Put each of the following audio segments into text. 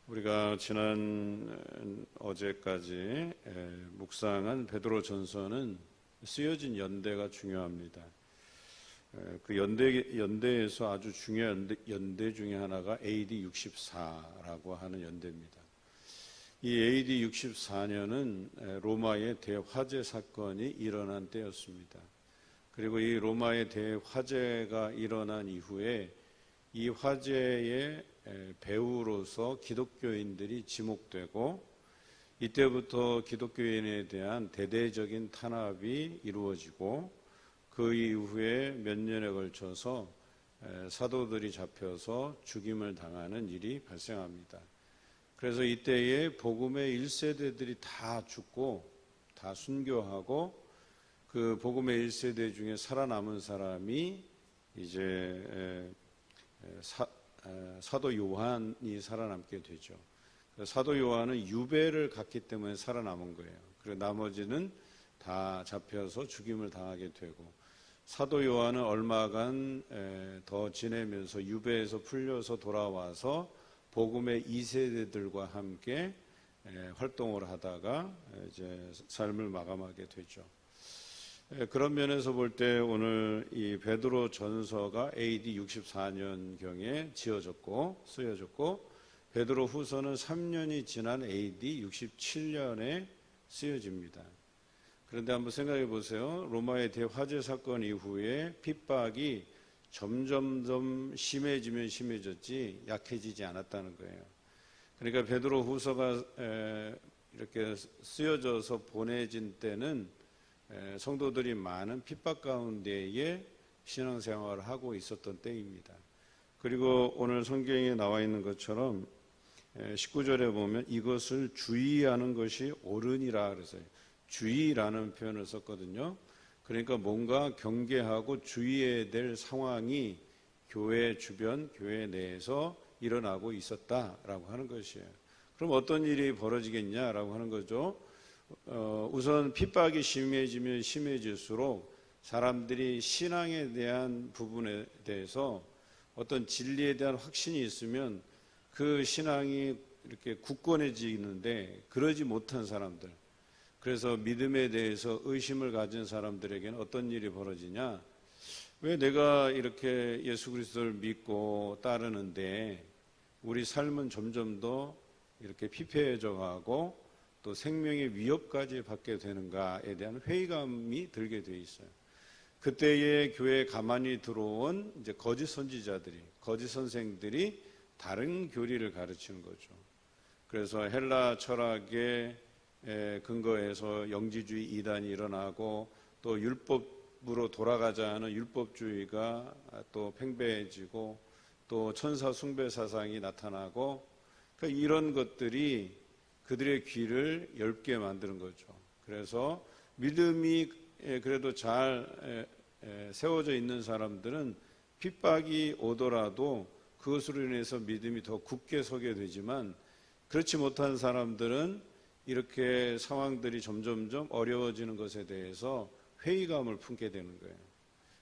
우리가 어제까지 묵상한 베드로전서는 쓰여진 연대가 중요합니다. 그 연대에서 아주 중요한 연대 중에 하나가 AD 64라고 하는 연대입니다. 이 AD 64년은 로마의 대화재 사건이 일어난 때였습니다. 그리고 이 로마의 대화재가 일어난 이후에 이 화재의 배후로서 기독교인들이 지목되고, 이때부터 기독교인에 대한 대대적인 탄압이 이루어지고, 그 이후에 몇 년에 걸쳐서 사도들이 잡혀서 죽임을 당하는 일이 발생합니다. 그래서 이때에 복음의 1세대들이 다 죽고 다 순교하고, 그 복음의 1세대 중에 살아남은 사람이 이제 사도 요한이 살아남게 되죠. 사도 요한은 유배를 갔기 때문에 살아남은 거예요. 그리고 나머지는 다 잡혀서 죽임을 당하게 되고, 사도 요한은 얼마간 더 지내면서 유배에서 풀려서 돌아와서 복음의 2세대들과 함께 활동을 하다가 이제 삶을 마감하게 되죠. 그런 면에서 볼 때 오늘 이 베드로 전서가 AD 64년경에 지어졌고 쓰여졌고, 베드로 후서는 3년이 지난 AD 67년에 쓰여집니다. 그런데 한번 생각해 보세요. 로마의 대화재 사건 이후에 핍박이 점점 심해지면 심해졌지 약해지지 않았다는 거예요. 그러니까 베드로 후서가 이렇게 쓰여져서 보내진 때는 성도들이 많은 핍박 가운데에 신앙생활을 하고 있었던 때입니다. 그리고 오늘 성경에 나와 있는 것처럼 19절에 보면 이것을 주의하는 것이 옳으니라 그래서요. 주의라는 표현을 썼거든요. 그러니까 뭔가 경계하고 주의해야 될 상황이 교회 주변, 교회 내에서 일어나고 있었다라고 하는 것이에요. 그럼 어떤 일이 벌어지겠냐라고 하는 거죠. 우선 핍박이 심해지면 심해질수록 사람들이 신앙에 대한 부분에 대해서 어떤 진리에 대한 확신이 있으면 그 신앙이 이렇게 굳건해지는데, 그러지 못한 사람들, 그래서 믿음에 대해서 의심을 가진 사람들에게는 어떤 일이 벌어지냐, 왜 내가 이렇게 예수 그리스도를 믿고 따르는데 우리 삶은 점점 더 이렇게 피폐해져 가고 또 생명의 위협까지 받게 되는가에 대한 회의감이 들게 돼 있어요. 그때에 교회에 가만히 들어온 이제 거짓 선지자들이, 거짓 선생들이 다른 교리를 가르치는 거죠. 그래서 헬라 철학의 근거에서 영지주의 이단이 일어나고, 또 율법으로 돌아가자 하는 율법주의가 또 팽배해지고, 또 천사 숭배 사상이 나타나고, 그러니까 이런 것들이 그들의 귀를 얇게 만드는 거죠. 그래서 믿음이 그래도 잘 세워져 있는 사람들은 핍박이 오더라도 그것으로 인해서 믿음이 더 굳게 서게 되지만, 그렇지 못한 사람들은 이렇게 상황들이 점점점 어려워지는 것에 대해서 회의감을 품게 되는 거예요.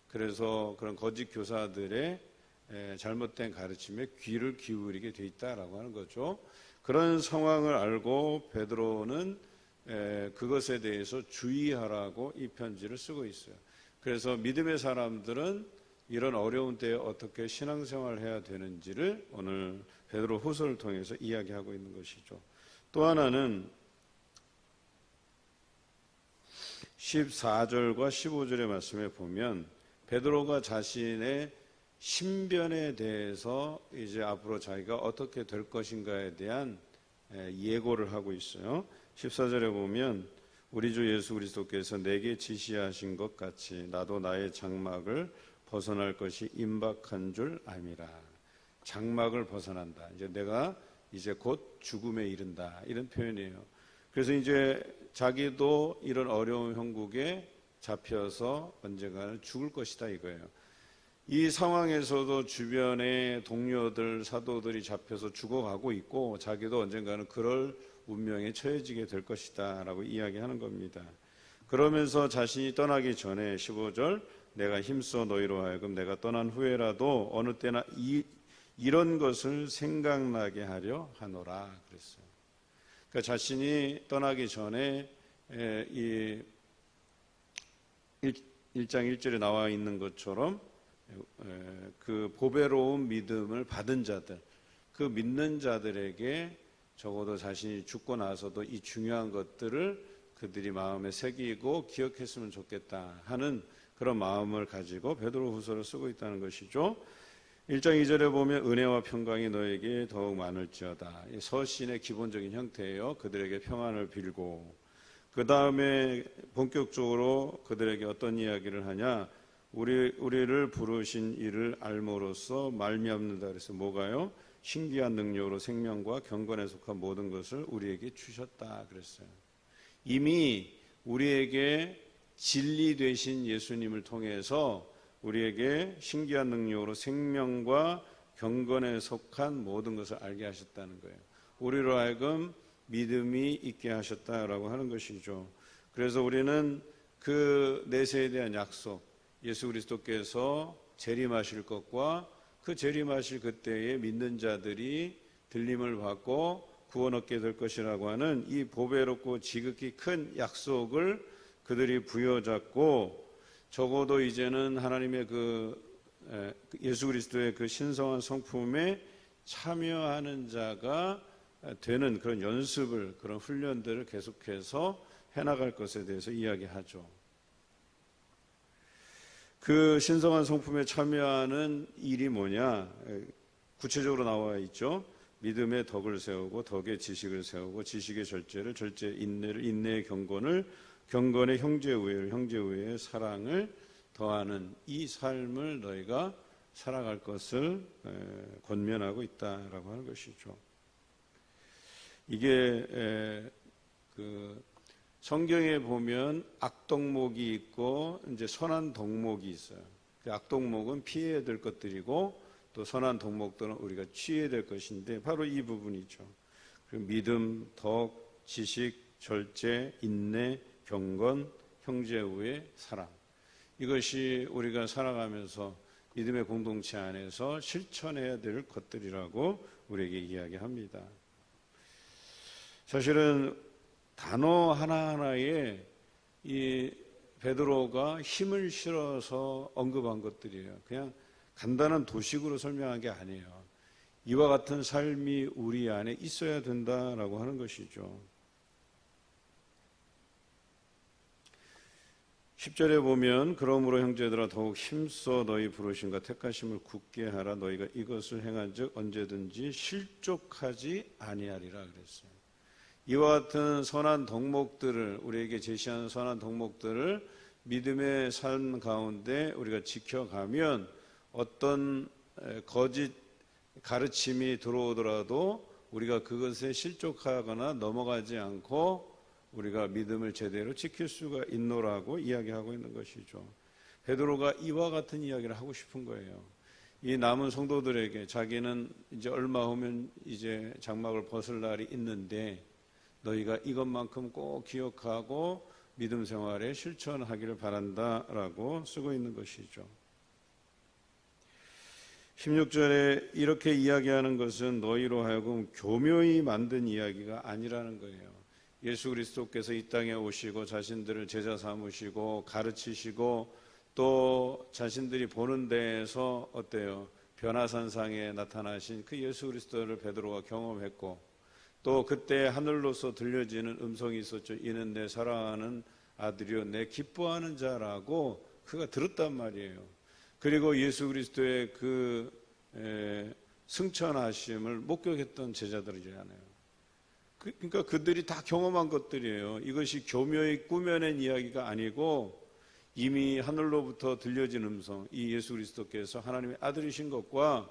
그래서 그런 거짓 교사들의 잘못된 가르침에 귀를 기울이게 돼 있다라고 하는 거죠. 그런 상황을 알고 베드로는 그것에 대해서 주의하라고 이 편지를 쓰고 있어요. 그래서 믿음의 사람들은 이런 어려운 때에 어떻게 신앙생활을 해야 되는지를 오늘 베드로 후서를 통해서 이야기하고 있는 것이죠. 또 하나는 14절과 15절의 말씀에 보면 베드로가 자신의 신변에 대해서 이제 앞으로 자기가 어떻게 될 것인가에 대한 예고를 하고 있어요. 14절에 보면 우리 주 예수 그리스도께서 내게 지시하신 것 같이 나도 나의 장막을 벗어날 것이 임박한 줄 암이라. 장막을 벗어난다. 이제 내가 이제 곧 죽음에 이른다. 이런 표현이에요. 그래서 이제 자기도 이런 어려운 형국에 잡혀서 언젠가는 죽을 것이다 이거예요. 이 상황에서도 주변의 동료들, 사도들이 잡혀서 죽어가고 있고, 자기도 언젠가는 그럴 운명에 처해지게 될 것이다 라고 이야기하는 겁니다. 그러면서 자신이 떠나기 전에 15절 내가 힘써 너희로 하여금 내가 떠난 후에라도 어느 때나 이런 것을 생각나게 하려 하노라 그랬어요. 그러니까 자신이 떠나기 전에 이 1장 1절에 나와 있는 것처럼 그 보배로운 믿음을 받은 자들, 그 믿는 자들에게 적어도 자신이 죽고 나서도 이 중요한 것들을 그들이 마음에 새기고 기억했으면 좋겠다 하는 그런 마음을 가지고 베드로후서를 쓰고 있다는 것이죠. 1장 2절에 보면 은혜와 평강이 너에게 더욱 많을지어다. 이 서신의 기본적인 형태예요. 그들에게 평안을 빌고, 그 다음에 본격적으로 그들에게 어떤 이야기를 하냐, 우리를 부르신 이를 알므로써 말미암는다. 그래서 뭐가요? 신기한 능력으로 생명과 경건에 속한 모든 것을 우리에게 주셨다 그랬어요. 이미 우리에게 진리 되신 예수님을 통해서 우리에게 신기한 능력으로 생명과 경건에 속한 모든 것을 알게 하셨다는 거예요. 우리로 하여금 믿음이 있게 하셨다라고 하는 것이죠. 그래서 우리는 그 내세에 대한 약속, 예수 그리스도께서 재림하실 것과 그 재림하실 그때에 믿는 자들이 들림을 받고 구원 얻게 될 것이라고 하는 이 보배롭고 지극히 큰 약속을 그들이 부여잡고, 적어도 이제는 하나님의 예수 그리스도의 그 신성한 성품에 참여하는 자가 되는 그런 연습을, 그런 훈련들을 계속해서 해나갈 것에 대해서 이야기하죠. 그 신성한 성품에 참여하는 일이 뭐냐? 구체적으로 나와 있죠. 믿음의 덕을 세우고, 덕의 지식을 세우고, 지식의 절제를, 절제의 인내를, 인내의 경건을, 경건의 형제우애를, 형제우애의 사랑을 더하는 이 삶을 너희가 살아갈 것을 권면하고 있다라고 하는 것이죠. 이게 성경에 보면 악덕목이 있고 이제 선한 덕목이 있어요. 그 악덕목은 피해야 될 것들이고, 또 선한 덕목들은 우리가 취해야 될 것인데 바로 이 부분이죠. 믿음, 덕, 지식, 절제, 인내, 경건, 형제우애, 사랑. 이것이 우리가 살아가면서 믿음의 공동체 안에서 실천해야 될 것들이라고 우리에게 이야기합니다. 사실은 단어 하나하나에 이 베드로가 힘을 실어서 언급한 것들이에요. 그냥 간단한 도식으로 설명한 게 아니에요. 이와 같은 삶이 우리 안에 있어야 된다라고 하는 것이죠. 10절에 보면 그러므로 형제들아 더욱 힘써 너희 부르심과 택하심을 굳게 하라. 너희가 이것을 행한즉 언제든지 실족하지 아니하리라 그랬어요. 이와 같은 선한 덕목들을, 우리에게 제시하는 선한 덕목들을 믿음의 삶 가운데 우리가 지켜가면 어떤 거짓 가르침이 들어오더라도 우리가 그것에 실족하거나 넘어가지 않고 우리가 믿음을 제대로 지킬 수가 있노라고 이야기하고 있는 것이죠. 베드로가 이와 같은 이야기를 하고 싶은 거예요. 이 남은 성도들에게 자기는 이제 얼마 후면 이제 장막을 벗을 날이 있는데 너희가 이것만큼 꼭 기억하고 믿음 생활에 실천하기를 바란다라고 쓰고 있는 것이죠. 16절에 이렇게 이야기하는 것은 너희로 하여금 교묘히 만든 이야기가 아니라는 거예요. 예수 그리스도께서 이 땅에 오시고 자신들을 제자 삼으시고 가르치시고 또 자신들이 보는 데에서 어때요? 변화산상에 나타나신 그 예수 그리스도를 베드로가 경험했고, 또 그때 하늘로서 들려지는 음성이 있었죠. 이는 내 사랑하는 아들이요 내 기뻐하는 자라고 그가 들었단 말이에요. 그리고 예수 그리스도의 그 승천하심을 목격했던 제자들이잖아요. 그러니까 그들이 다 경험한 것들이에요. 이것이 교묘히 꾸며낸 이야기가 아니고 이미 하늘로부터 들려진 음성, 이 예수 그리스도께서 하나님의 아들이신 것과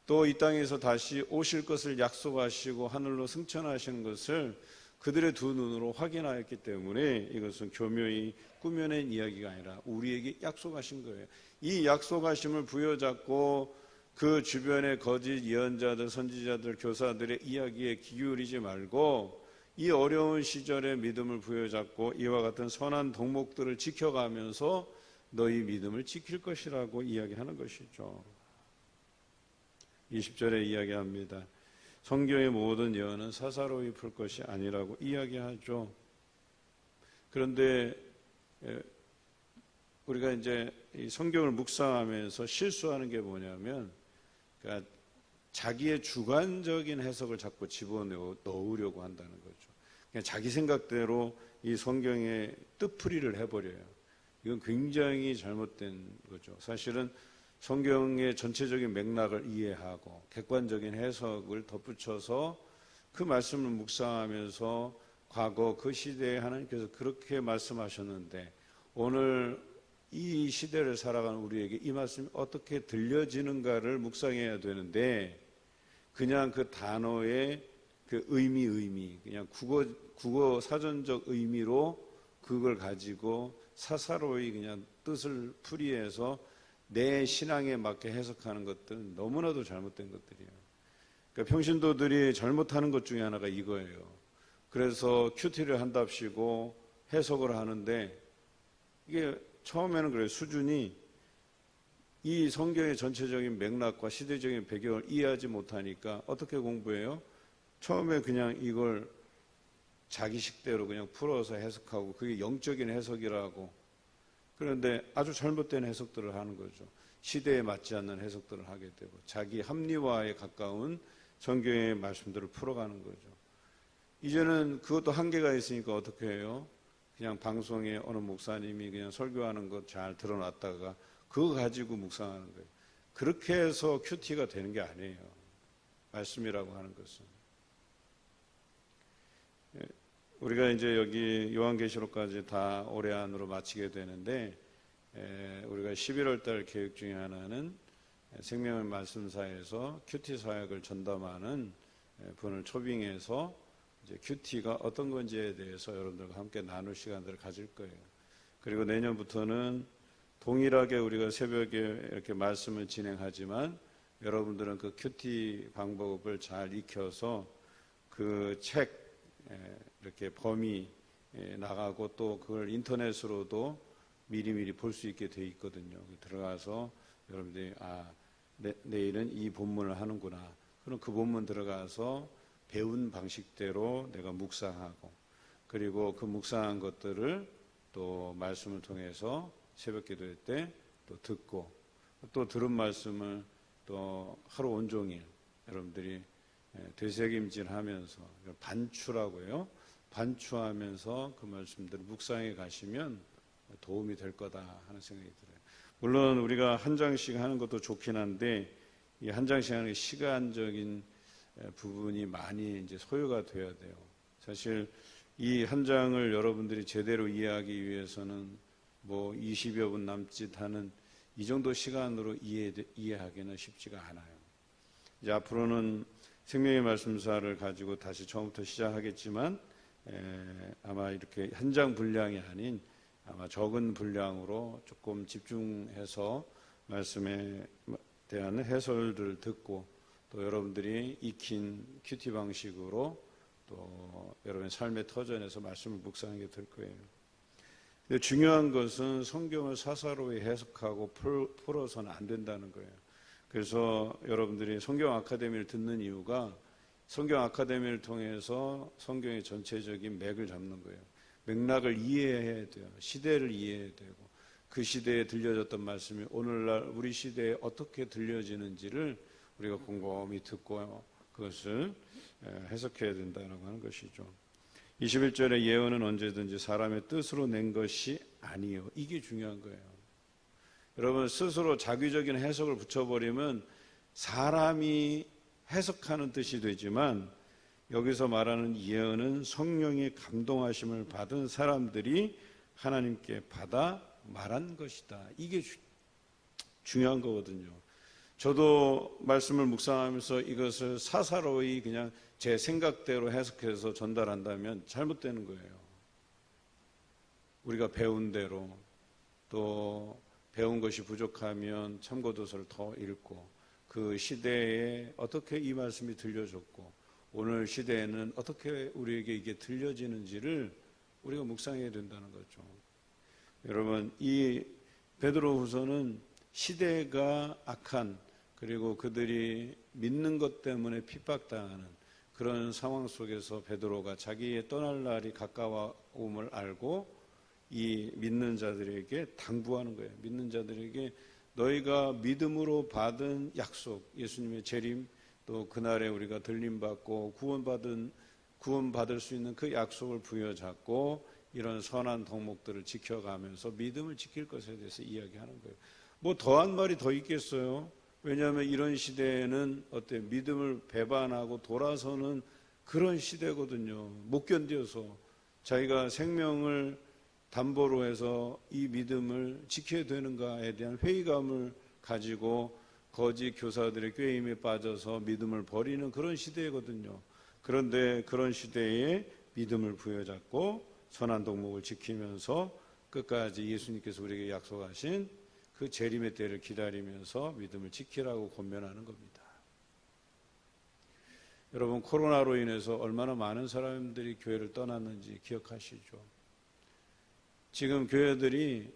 또 이 땅에서 다시 오실 것을 약속하시고 하늘로 승천하시는 것을 그들의 두 눈으로 확인하였기 때문에 이것은 교묘히 꾸며낸 이야기가 아니라 우리에게 약속하신 거예요. 이 약속하심을 부여잡고 그 주변의 거짓 예언자들, 선지자들, 교사들의 이야기에 기울이지 말고 이 어려운 시절에 믿음을 부여잡고 이와 같은 선한 덕목들을 지켜가면서 너희 믿음을 지킬 것이라고 이야기하는 것이죠. 20절에 이야기합니다. 성경의 모든 예언은 사사로이 풀 것이 아니라고 이야기하죠. 그런데 우리가 이제 이 성경을 묵상하면서 실수하는 게 뭐냐면, 그러니까 자기의 주관적인 해석을 자꾸 집어넣으려고 한다는 거죠. 그냥 자기 생각대로 이 성경의 뜻풀이를 해버려요. 이건 굉장히 잘못된 거죠. 사실은 성경의 전체적인 맥락을 이해하고 객관적인 해석을 덧붙여서 그 말씀을 묵상하면서 과거 그 시대에 하나님께서 그렇게 말씀하셨는데 오늘 이 시대를 살아가는 우리에게 이 말씀이 어떻게 들려지는가를 묵상해야 되는데, 그냥 그 단어의 그 의미 그냥 국어 사전적 의미로 그걸 가지고 사사로이 그냥 뜻을 풀이해서 내 신앙에 맞게 해석하는 것들은 너무나도 잘못된 것들이에요. 그러니까 평신도들이 잘못하는 것 중에 하나가 이거예요. 그래서 큐티를 한답시고 해석을 하는데, 이게 처음에는 그래요. 수준이 이 성경의 전체적인 맥락과 시대적인 배경을 이해하지 못하니까 어떻게 공부해요? 처음에 그냥 이걸 자기식대로 그냥 풀어서 해석하고 그게 영적인 해석이라고. 그런데 아주 잘못된 해석들을 하는 거죠. 시대에 맞지 않는 해석들을 하게 되고 자기 합리화에 가까운 성경의 말씀들을 풀어가는 거죠. 이제는 그것도 한계가 있으니까 어떻게 해요? 그냥 방송에 어느 목사님이 그냥 설교하는 것 잘 들어놨다가 그거 가지고 묵상하는 거예요. 그렇게 해서 큐티가 되는 게 아니에요. 말씀이라고 하는 것은. 우리가 이제 여기 요한계시록까지 다 올해 안으로 마치게 되는데, 우리가 11월 달 계획 중에 하나는 생명의 말씀사에서 큐티 사역을 전담하는 분을 초빙해서 이제 큐티가 어떤 건지에 대해서 여러분들과 함께 나눌 시간들을 가질 거예요. 그리고 내년부터는 동일하게 우리가 새벽에 이렇게 말씀을 진행하지만 여러분들은 그 큐티 방법을 잘 익혀서 그 책 이렇게 범위 나가고 또 그걸 인터넷으로도 미리미리 볼 수 있게 돼 있거든요. 들어가서 여러분들이 내일은 이 본문을 하는구나. 그럼 그 본문 들어가서 배운 방식대로 내가 묵상하고, 그리고 그 묵상한 것들을 또 말씀을 통해서 새벽 기도회 때 또 듣고, 또 들은 말씀을 또 하루 온종일 여러분들이 되새김질하면서 반추라고요. 반추하면서 그 말씀들을 묵상해 가시면 도움이 될 거다 하는 생각이 들어요. 물론 우리가 한 장씩 하는 것도 좋긴 한데 이 한 장씩 하는 게 시간적인 부분이 많이 이제 소요가 돼야 돼요. 사실 이 한 장을 여러분들이 제대로 이해하기 위해서는 뭐 20여 분 남짓 하는 이 정도 시간으로 이해하기는 쉽지가 않아요. 이제 앞으로는 생명의 말씀사를 가지고 다시 처음부터 시작하겠지만 아마 이렇게 한 장 분량이 아닌 아마 적은 분량으로 조금 집중해서 말씀에 대한 해설들을 듣고 또 여러분들이 익힌 큐티 방식으로 또 여러분의 삶의 터전에서 말씀을 묵상하게 될 거예요. 근데 중요한 것은 성경을 사사로이 해석하고 풀어서는 안 된다는 거예요. 그래서 여러분들이 성경 아카데미를 듣는 이유가 성경 아카데미를 통해서 성경의 전체적인 맥을 잡는 거예요. 맥락을 이해해야 돼요. 시대를 이해해야 되고 그 시대에 들려졌던 말씀이 오늘날 우리 시대에 어떻게 들려지는지를 우리가 곰곰이 듣고 그것을 해석해야 된다고 하는 것이죠. 21절에 예언은 언제든지 사람의 뜻으로 낸 것이 아니요. 이게 중요한 거예요. 여러분 스스로 자기적인 해석을 붙여버리면 사람이 해석하는 뜻이 되지만 여기서 말하는 예언은 성령의 감동하심을 받은 사람들이 하나님께 받아 말한 것이다. 이게 중요한 거거든요. 저도 말씀을 묵상하면서 이것을 사사로이 그냥 제 생각대로 해석해서 전달한다면 잘못되는 거예요. 우리가 배운 대로 또 배운 것이 부족하면 참고도서를 더 읽고 그 시대에 어떻게 이 말씀이 들려졌고 오늘 시대에는 어떻게 우리에게 이게 들려지는지를 우리가 묵상해야 된다는 거죠. 여러분 이 베드로후서는 시대가 악한 그리고 그들이 믿는 것 때문에 핍박당하는 그런 상황 속에서 베드로가 자기의 떠날 날이 가까움을 알고 이 믿는 자들에게 당부하는 거예요. 믿는 자들에게 너희가 믿음으로 받은 약속, 예수님의 재림, 또 그날에 우리가 들림받고 구원받을 수 있는 그 약속을 부여잡고 이런 선한 덕목들을 지켜가면서 믿음을 지킬 것에 대해서 이야기하는 거예요. 뭐 더한 말이 더 있겠어요? 왜냐하면 이런 시대에는 믿음을 배반하고 돌아서는 그런 시대거든요. 못 견뎌서 자기가 생명을 담보로 해서 이 믿음을 지켜야 되는가에 대한 회의감을 가지고 거짓 교사들의 꾀임에 빠져서 믿음을 버리는 그런 시대거든요. 그런데 그런 시대에 믿음을 부여잡고 선한 덕목을 지키면서 끝까지 예수님께서 우리에게 약속하신 그 재림의 때를 기다리면서 믿음을 지키라고 권면하는 겁니다. 여러분, 코로나로 인해서 얼마나 많은 사람들이 교회를 떠났는지 기억하시죠? 지금 교회들이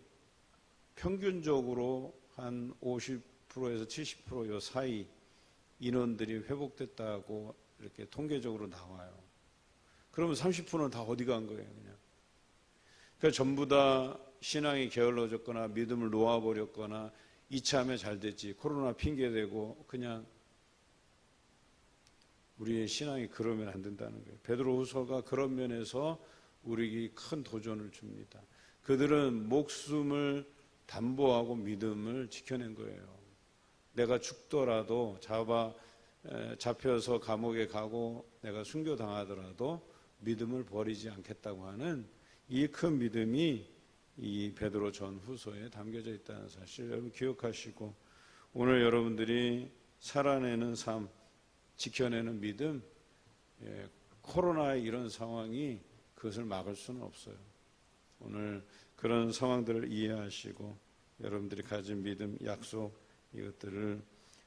평균적으로 한 50%에서 70% 사이 인원들이 회복됐다고 이렇게 통계적으로 나와요. 그러면 30%는 다 어디 간 거예요, 그냥. 그러니까 전부 다 신앙이 게을러졌거나 믿음을 놓아버렸거나 이참에 잘 됐지, 코로나 핑계대고 그냥 우리의 신앙이 그러면 안 된다는 거예요. 베드로후서가 그런 면에서 우리에게 큰 도전을 줍니다. 그들은 목숨을 담보하고 믿음을 지켜낸 거예요. 내가 죽더라도 잡혀서 감옥에 가고 내가 순교당하더라도 믿음을 버리지 않겠다고 하는 이 큰 믿음이 이 베드로 전후서에 담겨져 있다는 사실 여러분 기억하시고, 오늘 여러분들이 살아내는 삶, 지켜내는 믿음, 코로나의 이런 상황이 그것을 막을 수는 없어요. 오늘 그런 상황들을 이해하시고 여러분들이 가진 믿음, 약속, 이것들을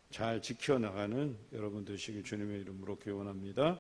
잘 지켜나가는 여러분 되시길 주님의 이름으로 기원합니다.